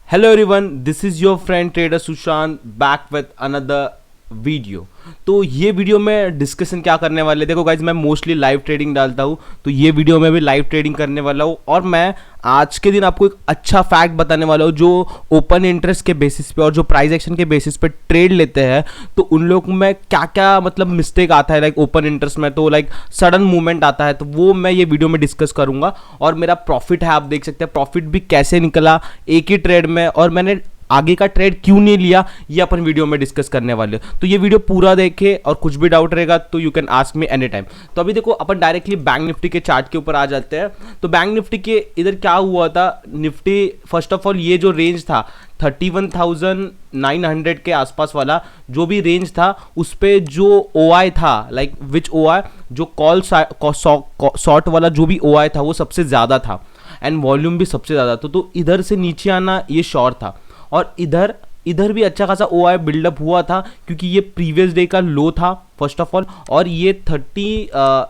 Hello everyone, this is your friend trader Sushant back with another video. तो ये video में discussion क्या करने वाले, देखो गाइज मैं मोस्टली लाइव ट्रेडिंग डालता हूँ, तो ये वीडियो में भी लाइव ट्रेडिंग करने वाला हूँ और मैं आज के दिन आपको एक अच्छा फैक्ट बताने वाला हूँ जो ओपन इंटरेस्ट के बेसिस पे और जो प्राइस एक्शन के बेसिस पे ट्रेड लेते हैं तो उन लोगों में क्या क्या मतलब मिस्टेक आता है लाइक ओपन इंटरेस्ट में, तो लाइक सडन मूवमेंट आता है, तो वो मैं ये वीडियो में डिस्कस करूंगा। और मेरा प्रॉफिट है, आप देख सकते हैं प्रॉफिट भी कैसे निकला एक ही ट्रेड में, और मैंने आगे का ट्रेड क्यों नहीं लिया ये अपन वीडियो में डिस्कस करने वाले हैं। तो ये वीडियो पूरा देखे और कुछ भी डाउट रहेगा तो you can ask me any time. तो अभी देखो अपन डायरेक्टली बैंक निफ्टी के चार्ट के ऊपर आ जाते हैं। तो बैंक निफ्टी के इधर क्या हुआ था, निफ्टी फर्स्ट ऑफ ऑल ये जो रेंज था 31,900 के आसपास वाला जो भी रेंज था उस पे जो OI था लाइक विच OI जो कॉल शॉर्ट वाला जो भी OI था वो सबसे ज़्यादा था एंड वॉल्यूम भी सबसे ज़्यादा था। तो इधर से नीचे आना ये शॉर्ट था और इधर भी अच्छा खासा OI बिल्डअप हुआ था क्योंकि ये प्रीवियस डे का लो था फर्स्ट ऑफ ऑल, और ये 30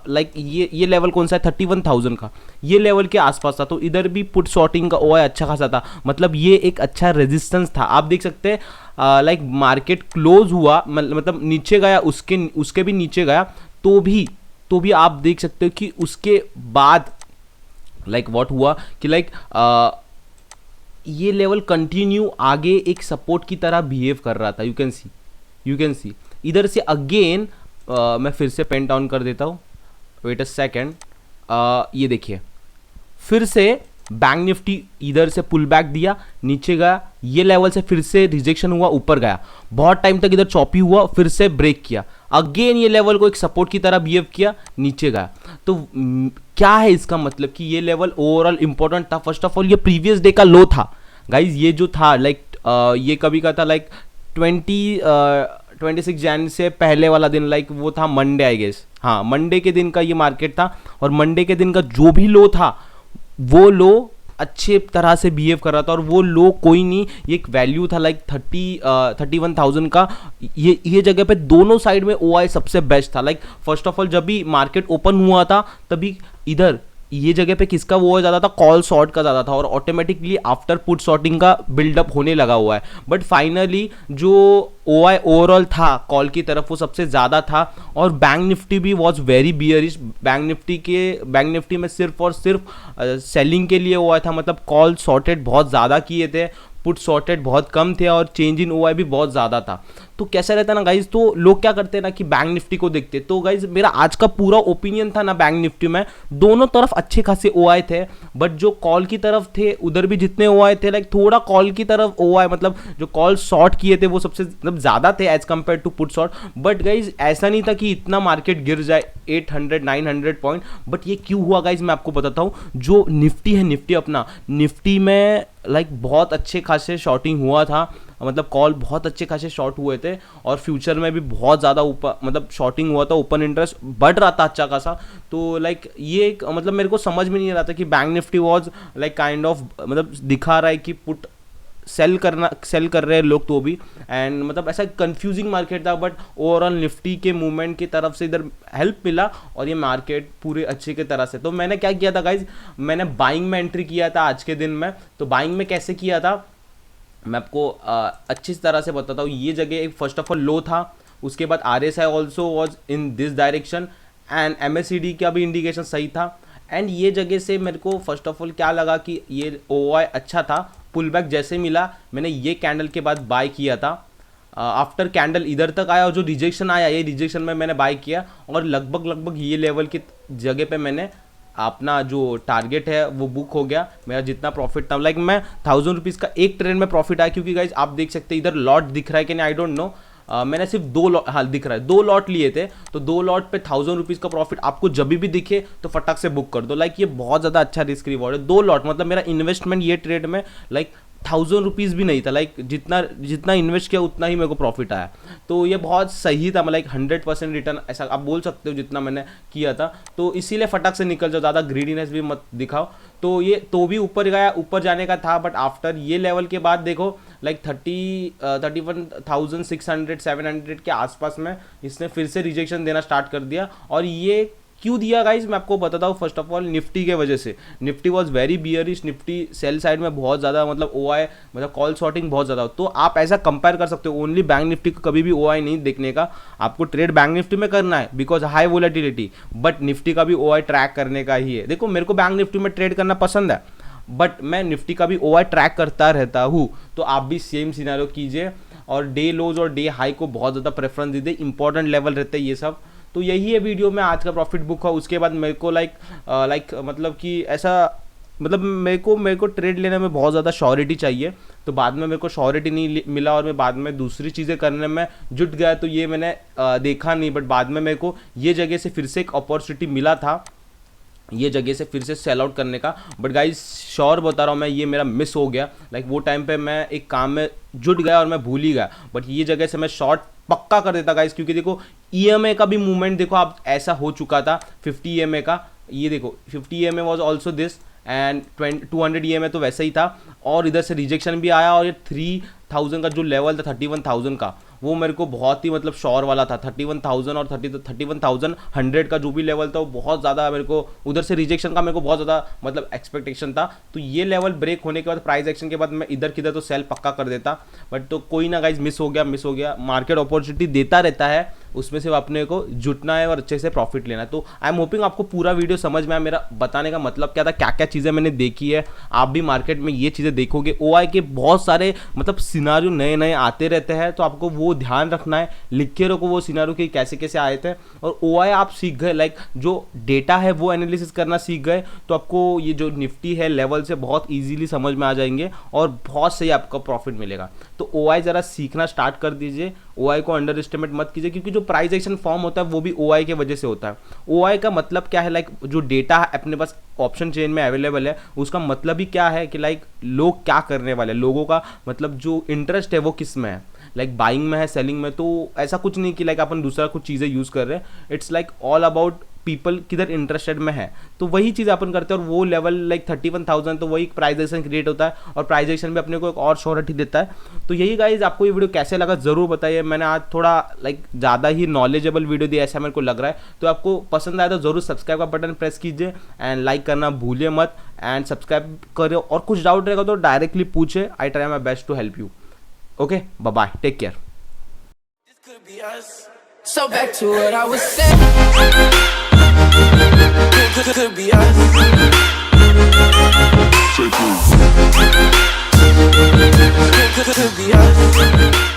लाइक ये लेवल कौन सा है 31,000 का, ये लेवल के आसपास था। तो इधर भी पुट शॉर्टिंग का OI अच्छा खासा था, मतलब ये एक अच्छा रेजिस्टेंस था। आप देख सकते हैं लाइक मार्केट क्लोज हुआ मतलब नीचे गया, उसके भी नीचे गया, तो भी आप देख सकते हो कि उसके बाद लाइक व्हाट हुआ कि लाइक ये लेवल कंटिन्यू आगे एक सपोर्ट की तरह बिहेव कर रहा था। यू कैन सी इधर से अगेन मैं फिर से पेन डाउन कर देता हूँ, वेट अ सेकेंड। ये देखिए फिर से बैंक निफ्टी इधर से पुल बैक दिया, नीचे गया, ये लेवल से फिर से रिजेक्शन हुआ, ऊपर गया, बहुत टाइम तक इधर चॉपी हुआ, फिर से ब्रेक किया, अगेन ये लेवल को एक सपोर्ट की तरह बिहेव किया, नीचे गया। तो क्या है इसका मतलब कि ये लेवल ओवरऑल इंपॉर्टेंट था। फर्स्ट ऑफ ऑल ये प्रीवियस डे का लो था गाइज, ये जो था लाइक ये कभी का था लाइक 26 जैन से पहले वाला दिन, लाइक वो था मंडे आई गेस, हाँ मंडे के दिन का ये मार्केट था। और मंडे के दिन का जो भी लो था वो लो अच्छे तरह से बिहेव कर रहा था, और वो लो कोई नहीं, ये एक वैल्यू था लाइक 31,000 का। ये जगह पे दोनों साइड में OI सबसे बेस्ट था। लाइक फर्स्ट ऑफ ऑल जब भी मार्केट ओपन हुआ था तभी इधर ये जगह पे किसका वो ज़्यादा था, कॉल शॉर्ट का ज़्यादा था, और ऑटोमेटिकली आफ्टर पुट शॉर्टिंग का बिल्डअप होने लगा हुआ है। बट फाइनली जो OI ओवरऑल था कॉल की तरफ वो सबसे ज़्यादा था, और बैंक निफ्टी भी was very bearish. Bank Nifty में सिर्फ और सिर्फ सेलिंग के लिए OI था, मतलब कॉल शॉर्टेड बहुत ज़्यादा किए थे, पुट शॉर्टेड बहुत कम थे, और चेंज इन OI भी बहुत ज़्यादा था। तो कैसा रहता है ना गाइज, तो लोग क्या करते हैं ना कि बैंक निफ्टी को देखते। तो गाइज मेरा आज का पूरा ओपिनियन था ना बैंक निफ्टी में, दोनों तरफ अच्छे खासे OI थे, बट जो कॉल की तरफ थे उधर भी जितने OI थे लाइक थोड़ा कॉल की तरफ OI मतलब जो कॉल शॉर्ट किए थे वो सबसे मतलब ज़्यादा थे as compared to put short. But guys ऐसा नहीं था कि इतना मार्केट गिर जाए 800-900 पॉइंट। बट ये क्यों हुआ गाइज मैं आपको बताता हूँ। जो निफ्टी है, निफ्टी में लाइक बहुत अच्छे खासे शॉर्टिंग हुआ था, मतलब कॉल बहुत अच्छे खासे शॉर्ट हुए थे, और फ्यूचर में भी बहुत ज़्यादा ऊपर मतलब शॉर्टिंग हुआ था, ओपन इंटरेस्ट बढ़ रहा था अच्छा खासा। तो लाइक ये मतलब मेरे को समझ में नहीं आ रहा था कि bank Nifty was like kind of मतलब दिखा रहा है कि पुट सेल कर रहे हैं लोग तो भी, एंड मतलब ऐसा कंफ्यूजिंग मार्केट था। बट ओवरऑल निफ्टी के मूवमेंट की तरफ से इधर हेल्प मिला और ये मार्केट पूरे अच्छे की तरह से। तो मैंने क्या किया था गाइज, मैंने बाइंग में एंट्री किया था आज के दिन में। तो बाइंग में कैसे किया था मैं आपको अच्छी तरह से बताता हूँ। ये जगह एक फर्स्ट ऑफ ऑल लो था, उसके बाद RSI also was in this direction, and MACD का भी इंडिकेशन सही था। एंड ये जगह से मेरे को फर्स्ट ऑफ ऑल क्या लगा कि ये OI अच्छा था, पुल बैक जैसे मिला मैंने ये कैंडल के बाद बाय किया था। आफ्टर कैंडल इधर तक आया और जो रिजेक्शन आया ये रिजेक्शन में मैंने बाय किया, और लगभग ये लेवल की जगह पे मैंने अपना जो टारगेट है वो बुक हो गया। मेरा जितना प्रॉफिट था लाइक मैं 1000 रुपीज़ का एक ट्रेड में प्रॉफिट आया, क्योंकि गाइज आप देख सकते हैं इधर लॉट दिख रहा है कि नहीं आई डोंट नो, मैंने सिर्फ 2 लॉट, हाँ दिख रहा है 2 लॉट लिए थे, तो 2 लॉट पे 1000 रुपीज़ का प्रॉफिट आपको जब भी दिखे तो फटाक से बुक कर दो। लाइक ये बहुत ज़्यादा अच्छा रिस्क रिवॉर्ड है। 2 लॉट मतलब मेरा इन्वेस्टमेंट ये ट्रेड में लाइक 1000 रुपीज़ भी नहीं था, लाइक जितना इन्वेस्ट किया उतना ही मेरे को प्रॉफिट आया। तो ये बहुत सही था, लाइक 100% रिटर्न ऐसा आप बोल सकते हो जितना मैंने किया था। तो इसीलिए फटाक से निकल जाओ, ज़्यादा ग्रीडीनेस भी मत दिखाओ। तो ये तो भी ऊपर गया, ऊपर जाने का था, बट आफ्टर ये लेवल के बाद देखो लाइक 31,600 700 के आसपास में इसने फिर से रिजेक्शन देना स्टार्ट कर दिया, और ये क्यों दिया गाइज, मैं आपको बताता हूँ। फर्स्ट ऑफ ऑल निफ्टी के वजह से, Nifty was very bearish, Nifty sell side में बहुत ज़्यादा मतलब ओआई मतलब कॉल शॉर्टिंग बहुत ज़्यादा, तो आप ऐसा कंपेयर कर सकते हो। ओनली बैंक निफ्टी को कभी भी ओआई नहीं देखने का, आपको ट्रेड बैंक निफ्टी में करना है because high volatility, but Nifty का भी ओआई ट्रैक करने का ही है। देखो मेरे को बैंक निफ्टी में ट्रेड करना पसंद है, बट मैं निफ्टी का भी ओआई ट्रैक करता रहता हूँ, तो आप भी सेम सिनेरियो कीजिए और डे लोज और डे हाई को बहुत ज़्यादा प्रेफरेंस दीजिए, इंपॉर्टेंट लेवल रहते हैं ये सब। तो यही है वीडियो में आज का प्रॉफिट बुक है। उसके बाद मेरे को मतलब कि ऐसा मतलब मेरे को ट्रेड लेने में बहुत ज़्यादा श्योरिटी चाहिए, तो बाद में मेरे को श्योरिटी नहीं मिला और मैं बाद में दूसरी चीज़ें करने में जुट गया, तो ये मैंने देखा नहीं, बट बाद में मेरे को ये जगह से फिर से एक अपॉर्चुनिटी मिला था, ये जगह से फिर से सेल आउट करने का। बट गाइस श्योर बता रहा हूँ मैं, ये मेरा मिस हो गया। वो टाइम पे मैं एक काम में जुट गया और मैं भूल ही गया, बट ये जगह से मैं शॉर्ट पक्का कर देता गाइस, क्योंकि देखो ईएमए का भी मूवमेंट देखो आप, ऐसा हो चुका था 50 ईएमए का, ये देखो 50 EMA was also this and 200 EMA तो वैसे ही था, और इधर से रिजेक्शन भी आया, और ये 3000 का जो लेवल था 31,000 का, वो मेरे को बहुत ही मतलब श्योर वाला था। 31,000 और 31,100 का जो भी लेवल था वो बहुत ज़्यादा मेरे को, उधर से रिजेक्शन का मेरे को बहुत ज़्यादा मतलब एक्सपेक्टेशन था, तो ये लेवल ब्रेक होने के बाद प्राइस एक्शन के बाद मैं इधर किधर तो सेल पक्का कर देता, बट तो कोई ना गाइज, मिस हो गया। मार्केट अपॉर्चुनिटी देता रहता है, उसमें से अपने को जुटना है और अच्छे से प्रॉफिट लेना है। तो आई एम होपिंग आपको पूरा वीडियो समझ में आया, मेरा बताने का मतलब क्या था, क्या क्या चीज़ें मैंने देखी है, आप भी मार्केट में ये चीज़ें देखोगे। ओआई के बहुत सारे मतलब सिनारियो नए नए आते रहते हैं, तो आपको वो ध्यान रखना है, लिख के रखो वो सिनारियो कि कैसे कैसे आए थे, और ओआई आप सीख गए, जो डेटा है वो एनालिसिस करना सीख गए, तो आपको ये जो निफ्टी है लेवल से बहुत ईजिली समझ में आ जाएंगे और बहुत सही आपका प्रॉफिट मिलेगा। तो ओआई ज़रा सीखना स्टार्ट कर दीजिए, ओआई को अंडर एस्टिमेट मत कीजिए, क्योंकि जो प्राइस एक्शन फॉर्म होता है वो भी ओआई की वजह से होता है। ओआई का मतलब क्या है, जो डेटा अपने पास ऑप्शन चेन में अवेलेबल है, उसका मतलब ही क्या है कि लोग क्या करने वाले, लोगों का मतलब जो इंटरेस्ट है वो किस में है, बाइंग में है, सेलिंग में। तो ऐसा कुछ नहीं कि अपन दूसरा कुछ चीज़ें यूज़ कर रहे हैं, इट्स ऑल अबाउट पीपल किधर इंटरेस्टेड में है, तो वही चीज़ अपन करते हैं। और वो लेवल 31,000, तो वही प्राइजेशन क्रिएट होता है, और प्राइजेशन भी अपने को एक और श्योरिटी देता है। तो यही गाइज, आपको ये वीडियो कैसे लगा ज़रूर बताइए। मैंने आज थोड़ा ज़्यादा ही नॉलेजेबल वीडियो दिया, ऐसा मेरे को लग रहा है। तो आपको पसंद आया तो ज़रूर सब्सक्राइब का बटन प्रेस कीजिए एंड लाइक करना भूलिए मत, एंड सब्सक्राइब करो, और कुछ डाउट रहेगा तो डायरेक्टली पूछे, I try my best to help you. Okay, bye bye, take care. So back to what I was saying. Could be us. Could be us.